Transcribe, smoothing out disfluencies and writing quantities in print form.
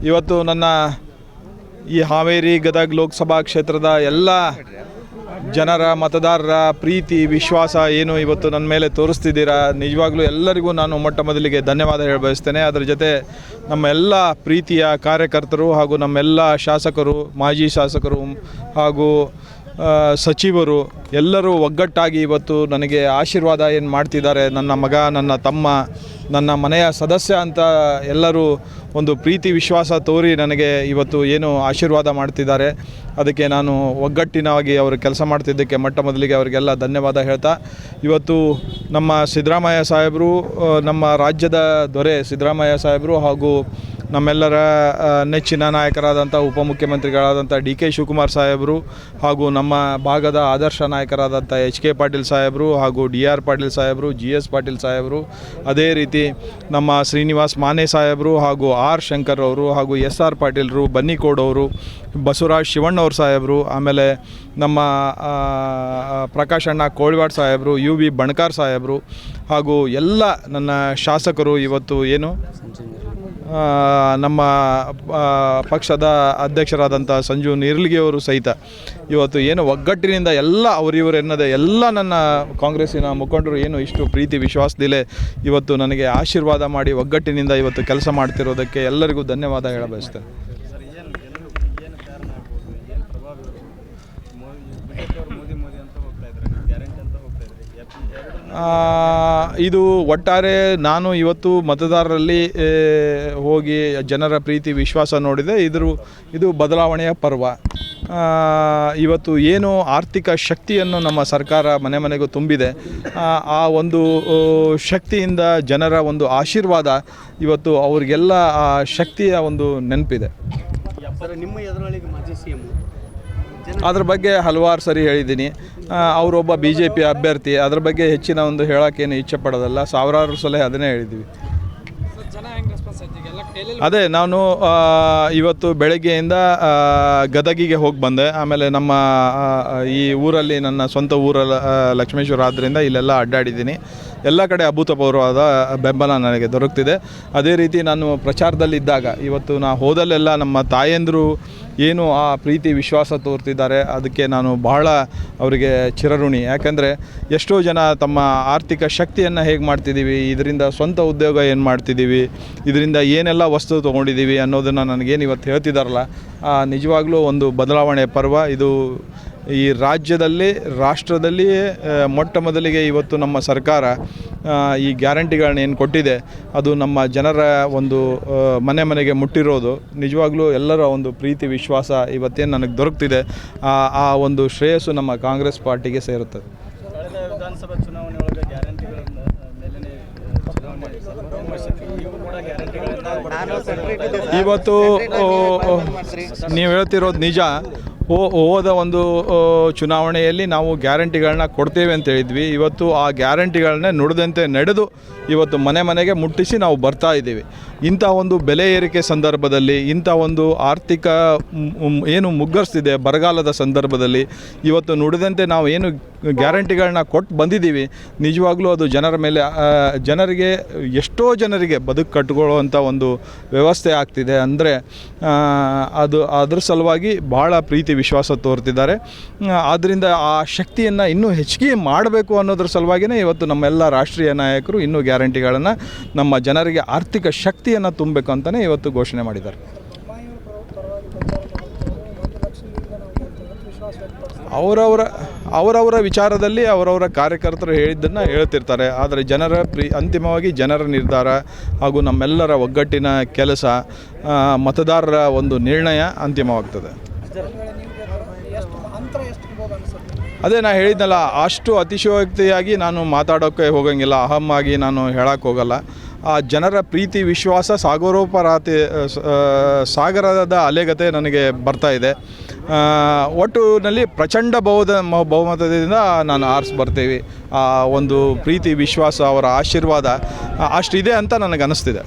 ಇವತ್ತು ನನ್ನ ಈ ಹಾವೇರಿ ಗದಗ ಲೋಕಸಭಾ ಕ್ಷೇತ್ರದ ಎಲ್ಲ ಜನರ ಮತದಾರರ ಪ್ರೀತಿ ವಿಶ್ವಾಸ ಏನು ಇವತ್ತು ನನ್ನ ಮೇಲೆ ತೋರಿಸ್ತಿದ್ದೀರಾ, ನಿಜವಾಗ್ಲೂ ಎಲ್ಲರಿಗೂ ನಾನು ಮೊಟ್ಟ ಮೊದಲಿಗೆ ಧನ್ಯವಾದ ಹೇಳ ಬಯಸ್ತೇನೆ. ಅದರ ಜೊತೆ ನಮ್ಮ ಎಲ್ಲ ಪ್ರೀತಿಯ ಕಾರ್ಯಕರ್ತರು ಹಾಗೂ ನಮ್ಮೆಲ್ಲ ಶಾಸಕರು, ಮಾಜಿ ಶಾಸಕರು ಹಾಗೂ ಸಚಿವರು ಎಲ್ಲರೂ ಒಗ್ಗಟ್ಟಾಗಿ ಇವತ್ತು ನನಗೆ ಆಶೀರ್ವಾದ ಏನು ಮಾಡ್ತಿದ್ದಾರೆ. ನನ್ನ ಮಗ, ನನ್ನ ತಮ್ಮ, ನನ್ನ ಮನೆಯ ಸದಸ್ಯ ಅಂತ ಎಲ್ಲರೂ ಒಂದು ಪ್ರೀತಿ ವಿಶ್ವಾಸ ತೋರಿ ನನಗೆ ಇವತ್ತು ಏನು ಆಶೀರ್ವಾದ ಮಾಡ್ತಿದ್ದಾರೆ. ಅದಕ್ಕೆ ನಾನು ಒಗ್ಗಟ್ಟಿನಾಗಿ ಅವರು ಕೆಲಸ ಮಾಡ್ತಿದ್ದಕ್ಕೆ ಮೊಟ್ಟ ಮೊದಲಿಗೆ ಅವರಿಗೆಲ್ಲ ಧನ್ಯವಾದ ಹೇಳ್ತಾ, ಇವತ್ತು ನಮ್ಮ ಸಿದ್ದರಾಮಯ್ಯ ಸಾಹೇಬರು, ನಮ್ಮ ರಾಜ್ಯದ ದೊರೆ ಸಿದ್ದರಾಮಯ್ಯ ಸಾಹೇಬರು ಹಾಗೂ ನಮ್ಮೆಲ್ಲರ ನೆಚ್ಚಿನ ನಾಯಕರಾದಂಥ ಉಪಮುಖ್ಯಮಂತ್ರಿಗಳಾದಂಥ DK ಶಿವಕುಮಾರ್ ಸಾಹೇಬರು ಹಾಗೂ ನಮ್ಮ ಭಾಗದ ಆದರ್ಶ ನಾಯಕರಾದಂಥ HK ಪಾಟೀಲ್ ಸಾಹೇಬರು ಹಾಗೂ DR ಪಾಟೀಲ್ ಸಾಹೇಬರು, GS ಪಾಟೀಲ್ ಸಾಹೇಬರು, ಅದೇ ರೀತಿ ನಮ್ಮ ಶ್ರೀನಿವಾಸ್ ಮಾನೆ ಸಾಹೇಬರು ಹಾಗೂ R ಶಂಕರ್ ಅವರು ಹಾಗೂ SR ಪಾಟೀಲ್ರು, ಬನ್ನಿಕೋಡ್ ಅವರು, ಬಸವರಾಜ್ ಶಿವಣ್ಣವ್ರ ಸಾಹೇಬರು, ಆಮೇಲೆ ನಮ್ಮ ಪ್ರಕಾಶ್ ಅಣ್ಣ ಕೋಳಿವಾಡ್ ಸಾಹೇಬರು, UB ಬಣಕಾರ್ ಸಾಹೇಬರು ಹಾಗೂ ಎಲ್ಲ ನನ್ನ ಶಾಸಕರು, ಇವತ್ತು ಏನು ನಮ್ಮ ಪಕ್ಷದ ಅಧ್ಯಕ್ಷರಾದಂಥ ಸಂಜು ನೀರ್ಲಿಗೆಯವರು ಸಹಿತ ಇವತ್ತು ಏನು ಒಗ್ಗಟ್ಟಿನಿಂದ ಎಲ್ಲ ಅವರಿವರು ಎನ್ನದೆ ಎಲ್ಲ ನನ್ನ ಕಾಂಗ್ರೆಸ್ಸಿನ ಮುಖಂಡರು ಏನು ಇಷ್ಟು ಪ್ರೀತಿ ವಿಶ್ವಾಸದಿಲೆ ಇವತ್ತು ನನಗೆ ಆಶೀರ್ವಾದ ಮಾಡಿ ಒಗ್ಗಟ್ಟಿನಿಂದ ಇವತ್ತು ಕೆಲಸ ಮಾಡ್ತಿರೋದಕ್ಕೆ ಎಲ್ಲರಿಗೂ ಧನ್ಯವಾದ ಹೇಳ ಬಯಸ್ತೇನೆ. ಇದು ಒಟ್ಟಾರೆ ನಾನು ಇವತ್ತು ಮತದಾರರಲ್ಲಿ ಹೋಗಿ ಜನರ ಪ್ರೀತಿ ವಿಶ್ವಾಸ ನೋಡಿದೆ. ಇದು ಬದಲಾವಣೆಯ ಪರ್ವ. ಇವತ್ತು ಏನು ಆರ್ಥಿಕ ಶಕ್ತಿಯನ್ನು ನಮ್ಮ ಸರ್ಕಾರ ಮನೆ ಮನೆಗೂ ತುಂಬಿದೆ, ಆ ಒಂದು ಶಕ್ತಿಯಿಂದ ಜನರ ಒಂದು ಆಶೀರ್ವಾದ ಇವತ್ತು ಅವ್ರಿಗೆಲ್ಲ ಆ ಶಕ್ತಿಯ ಒಂದು ನೆನಪಿದೆ. ನಿಮ್ಮ ಎದುರಾಳಿಗೆ ಮಾಜಿ CM ಅದ್ರ ಬಗ್ಗೆ ಹಲವಾರು ಸರಿ ಹೇಳಿದ್ದೀನಿ. ಅವರೊಬ್ಬ BJP ಅಭ್ಯರ್ಥಿ, ಅದ್ರ ಬಗ್ಗೆ ಹೆಚ್ಚಿನ ಒಂದು ಹೇಳೋಕ್ಕೇನು ಇಚ್ಛೆ ಪಡೋದಲ್ಲ. ಸಾವಿರಾರು ಸಲ ಅದನ್ನೇ ಹೇಳಿದ್ದೀವಿ. ಅದೇ ನಾನು ಇವತ್ತು ಬೆಳಗ್ಗೆಯಿಂದ ಗದಗಿಗೆ ಹೋಗಿ ಬಂದೆ. ಆಮೇಲೆ ನಮ್ಮ ಈ ಊರಲ್ಲಿ ನನ್ನ ಸ್ವಂತ ಊರಲ್ಲಿ ಲಕ್ಷ್ಮೇಶ್ವರ ಆದ್ದರಿಂದ ಇಲ್ಲೆಲ್ಲ ಅಡ್ಡಾಡಿದ್ದೀನಿ. ಎಲ್ಲ ಕಡೆ ಅಭೂತಪೂರ್ವವಾದ ಬೆಂಬಲ ನನಗೆ ದೊರಕ್ತಿದೆ. ಅದೇ ರೀತಿ ನಾನು ಪ್ರಚಾರದಲ್ಲಿದ್ದಾಗ ಇವತ್ತು ಹೋದಲ್ಲೆಲ್ಲ ನಮ್ಮ ತಾಯಂದಿರು ಏನು ಆ ಪ್ರೀತಿ ವಿಶ್ವಾಸ ತೋರ್ತಿದ್ದಾರೆ, ಅದಕ್ಕೆ ನಾನು ಬಹಳ ಅವರಿಗೆ ಚಿರಋಣಿ. ಯಾಕಂದರೆ ಎಷ್ಟೋ ಜನ ತಮ್ಮ ಆರ್ಥಿಕ ಶಕ್ತಿಯನ್ನು ಹೇಗೆ ಮಾಡ್ತಿದ್ದೀವಿ, ಇದರಿಂದ ಸ್ವಂತ ಉದ್ಯೋಗ ಏನು ಮಾಡ್ತಿದ್ದೀವಿ, ಇದರಿಂದ ಏನೆಲ್ಲ ವಸ್ತು ತೊಗೊಂಡಿದ್ದೀವಿ ಅನ್ನೋದನ್ನು ನನಗೇನು ಇವತ್ತು ಹೇಳ್ತಿದ್ದಾರಲ್ಲ, ನಿಜವಾಗ್ಲೂ ಒಂದು ಬದಲಾವಣೆ ಪರ್ವ. ಇದು ಈ ರಾಜ್ಯದಲ್ಲಿ, ರಾಷ್ಟ್ರದಲ್ಲಿಯೇ ಮೊಟ್ಟ ಮೊದಲಿಗೆ ಇವತ್ತು ನಮ್ಮ ಸರ್ಕಾರ ಈ ಗ್ಯಾರಂಟಿಗಳನ್ನ ಏನು ಕೊಟ್ಟಿದೆ, ಅದು ನಮ್ಮ ಜನರ ಒಂದು ಮನೆ ಮನೆಗೆ ಮುಟ್ಟಿರೋದು ನಿಜವಾಗ್ಲೂ ಎಲ್ಲರ ಒಂದು ಪ್ರೀತಿ ವಿಶ್ವಾಸ ಇವತ್ತೇನು ನನಗೆ ದೊರಕ್ತಿದೆ. ಆ ಒಂದು ಶ್ರೇಯಸ್ಸು ನಮ್ಮ ಕಾಂಗ್ರೆಸ್ ಪಾರ್ಟಿಗೆ ಸೇರುತ್ತದೆ. ವಿಧಾನಸಭಾ ಚುನಾವಣೆ ಒಳಗೆ ಗ್ಯಾರಂಟಿಗಳ ಇವತ್ತು ನೀವು ಹೇಳ್ತಿರೋದು ನಿಜ. ಹೋದ ಒಂದು ಚುನಾವಣೆಯಲ್ಲಿ ನಾವು ಗ್ಯಾರಂಟಿಗಳನ್ನ ಕೊಡ್ತೇವೆ ಅಂತ ಹೇಳಿದ್ವಿ. ಇವತ್ತು ಆ ಗ್ಯಾರಂಟಿಗಳನ್ನೇ ನುಡಿದಂತೆ ನಡೆದು ಇವತ್ತು ಮನೆ ಮನೆಗೆ ಮುಟ್ಟಿಸಿ ನಾವು ಬರ್ತಾ ಇದ್ದೀವಿ. ಇಂಥ ಒಂದು ಬೆಲೆ ಏರಿಕೆ ಸಂದರ್ಭದಲ್ಲಿ, ಇಂಥ ಒಂದು ಆರ್ಥಿಕ ಏನು ಮುಗ್ಗರಿಸ್ತಿದೆ ಬರಗಾಲದ ಸಂದರ್ಭದಲ್ಲಿ ಇವತ್ತು ನುಡಿದಂತೆ ನಾವು ಏನು ಗ್ಯಾರಂಟಿಗಳನ್ನ ಕೊಟ್ಟು ಬಂದಿದ್ದೀವಿ, ನಿಜವಾಗ್ಲೂ ಅದು ಜನರಿಗೆ ಎಷ್ಟೋ ಜನರಿಗೆ ಬದುಕು ಕಟ್ಟಿಕೊಳ್ಳುವಂಥ ಒಂದು ವ್ಯವಸ್ಥೆ ಆಗ್ತಿದೆ. ಅಂದರೆ ಅದ್ರ ಸಲುವಾಗಿ ಭಾಳ ಪ್ರೀತಿ ವಿಶ್ವಾಸ ತೋರ್ತಿದ್ದಾರೆ. ಆದ್ದರಿಂದ ಆ ಶಕ್ತಿಯನ್ನು ಇನ್ನೂ ಹೆಚ್ಚಿಗೆ ಮಾಡಬೇಕು ಅನ್ನೋದ್ರ ಸಲುವಾಗಿಯೇ ಇವತ್ತು ನಮ್ಮೆಲ್ಲ ರಾಷ್ಟ್ರೀಯ ನಾಯಕರು ಇನ್ನೂ ಗ್ಯಾರಂಟಿಗಳನ್ನು ನಮ್ಮ ಜನರಿಗೆ ಆರ್ಥಿಕ ಶಕ್ತಿಯನ್ನು ತುಂಬಬೇಕು ಅಂತಲೇ ಇವತ್ತು ಘೋಷಣೆ ಮಾಡಿದ್ದಾರೆ. ಅವರವರ ವಿಚಾರದಲ್ಲಿ ಅವರವರ ಕಾರ್ಯಕರ್ತರು ಹೇಳಿದ್ದನ್ನು ಹೇಳ್ತಿರ್ತಾರೆ. ಆದರೆ ಅಂತಿಮವಾಗಿ ಜನರ ನಿರ್ಧಾರ ಹಾಗೂ ನಮ್ಮೆಲ್ಲರ ಒಗ್ಗಟ್ಟಿನ ಕೆಲಸ, ಮತದಾರರ ಒಂದು ನಿರ್ಣಯ ಅಂತಿಮವಾಗ್ತದೆ. ಅದೇ ನಾನು ಹೇಳಿದ್ನಲ್ಲ, ಅಷ್ಟು ಅತಿಶಯೋಕ್ತಿಯಾಗಿ ನಾನು ಮಾತಾಡೋಕ್ಕೆ ಹೋಗಂಗಿಲ್ಲ, ಅಹಮ್ಮಾಗಿ ನಾನು ಹೇಳಕ್ಕೆ ಹೋಗಲ್ಲ. ಆ ಜನರ ಪ್ರೀತಿ ವಿಶ್ವಾಸ ಸಾಗರದ ಅಲೆಗತೆ ನನಗೆ ಬರ್ತಾ ಇದೆ. ಒಟ್ಟಿನಲ್ಲಿ ಪ್ರಚಂಡ ಬಹುಮತದಿಂದ ನಾನು ಬರ್ತೀವಿ. ಆ ಒಂದು ಪ್ರೀತಿ ವಿಶ್ವಾಸ, ಅವರ ಆಶೀರ್ವಾದ ಅಷ್ಟಿದೆ ಅಂತ ನನಗೆ ಅನ್ನಿಸ್ತಿದೆ.